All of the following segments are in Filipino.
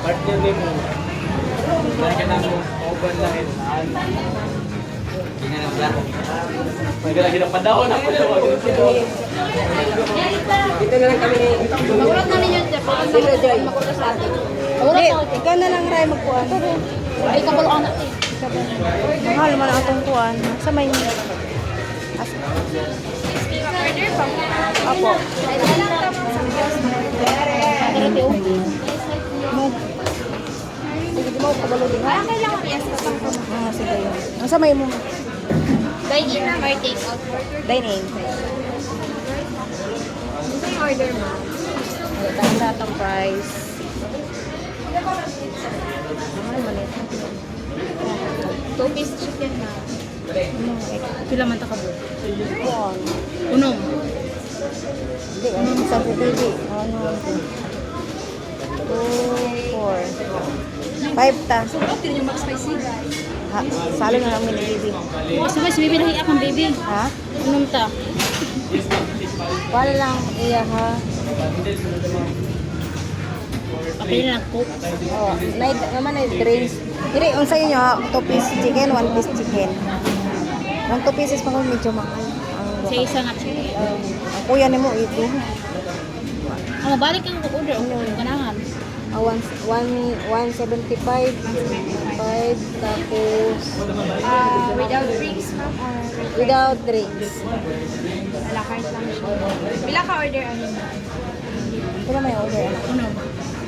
Partner din mo. Dahil ka namin open lang ito. Tingnan ang plano. Maglalagyan ng panahon ako na Dito na lang kami. Magulat namin yun, sir. Dito, Joy. Magulat sa atin. Hindi, ikaw na lang, Ray, magkuhan. Ay, kabalo anak eh. Mahal mo na atong kuhan. Sa may niya. Order pa mo. Apo. Karate o. Mo. Sige, di mo, kabalo din. Ah, kailangan yes. Sige yun. Sa may mo. Dine-in na or take-out? Dine-in. Ano yung order mo? Tayo na itong price. Mahal mo nito. 2-piece chicken na. Pila man ta ka bro? Kuhan. Unong. Hindi, ano sa baby? Ano? 2, 4. 5 ta. Sobrang din yung mag-spicy. Ha, salo na lang mini baby. Sabay, si baby nahiyak ang baby. Ha? Unong ta. Wala lang iya ha. Kapili na coke. Oh, naman na drinks. Dili unsa yun ha? 2 piece chicken, 1 piece chicken. Ang 2 pieces pa ko medyo mahal. Sa isa nga chicken. Ang kuya nimo ito. Ang mabalik ang order. Ang ganahan. 175 5 tapos Without drinks, ma'am? Or without drinks. a la carte lang siya? Pila ka order ano mo? Wala may order. Unong.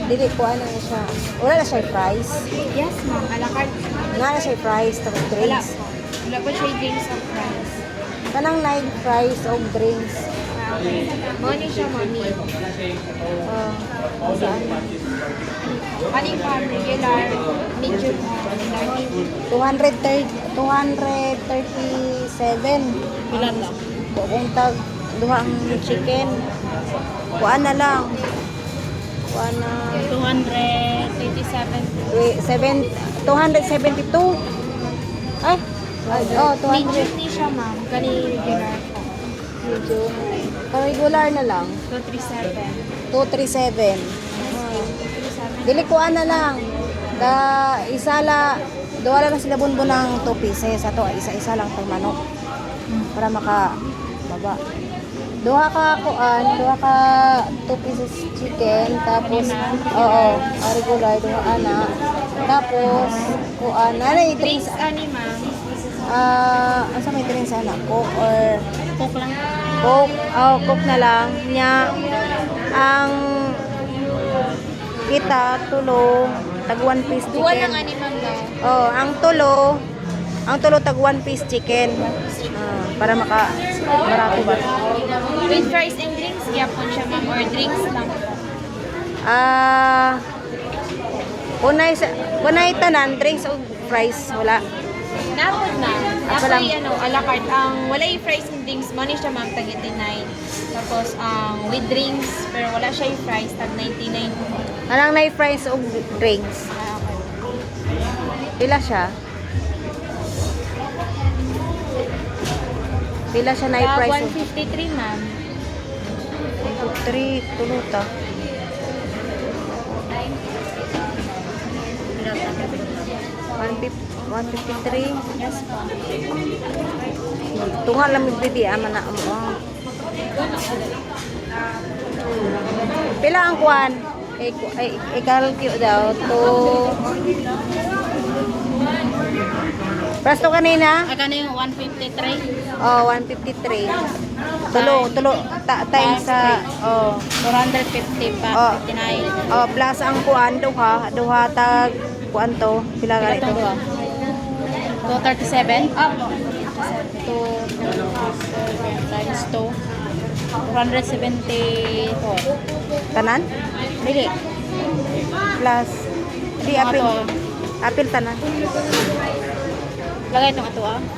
Dili ko ano siya. Wala na siya price. Yes, ma'am. A la carte. Nga na siya price tapos Wala drinks. po. Wala po siya drinks of price. Kanang night price of drinks. Ah, okay. Money siya, mami. Saan? Kaning pa, regular, medium, large. 237. Pila lang? Kung tag duha ang chicken. Kuan na lang. Kuan na 237. 272. Ay. Oh, 200. Medium ni siya, ma'am. Kani regular po. Medyo regular na lang. 237. 237. Dili kuan na lang. Da isala duwala na sila bunbun ng 2 pieces. Ato isa-isa lang tag manok. Para maka baba. Duha ka kuan, duha ka 2 pieces chicken tapos regular duha ana. Tapos kuan na Drinks, ani, ma'am. asa may drinks sana? Coke or Coke lang. Coke? Oh, Coke na lang. Nya ang kita tulo tag 1 piece Duwa lang, chicken. ani, ma'am, daw. Oh, ang tulo tag 1 piece chicken. Para maka barato ba? With fries and drinks, yapon siya, ma'am. Or drinks lang. Kunay tanan drinks o fries wala. Napod na. Ako lang. Napoy, a la carte. Ang wala yung fries and drinks, money siya, ma'am, tag 89. Tapos, with drinks, pero wala siya yung fries, tag 99. Anang nay fries o drinks. Pila siya? Pila siya nay Tag price? 153, ma'am. 3 tulo ta. Without that. 153. Yes, po. Tunga lang mi bibi ama na mo. Pila ang kuan? Ikalkyo daw to. Presto kanina? Agano yung 153? Oh, 153. Tulo times sa 450 pa, Oh. 59. Plus ang kuan duha tag kuan to pila ka ito? 237? Apo. 237 times 2. 474. Tanan? Dili. Plus di apil tanan. Lagay itong ato, ah.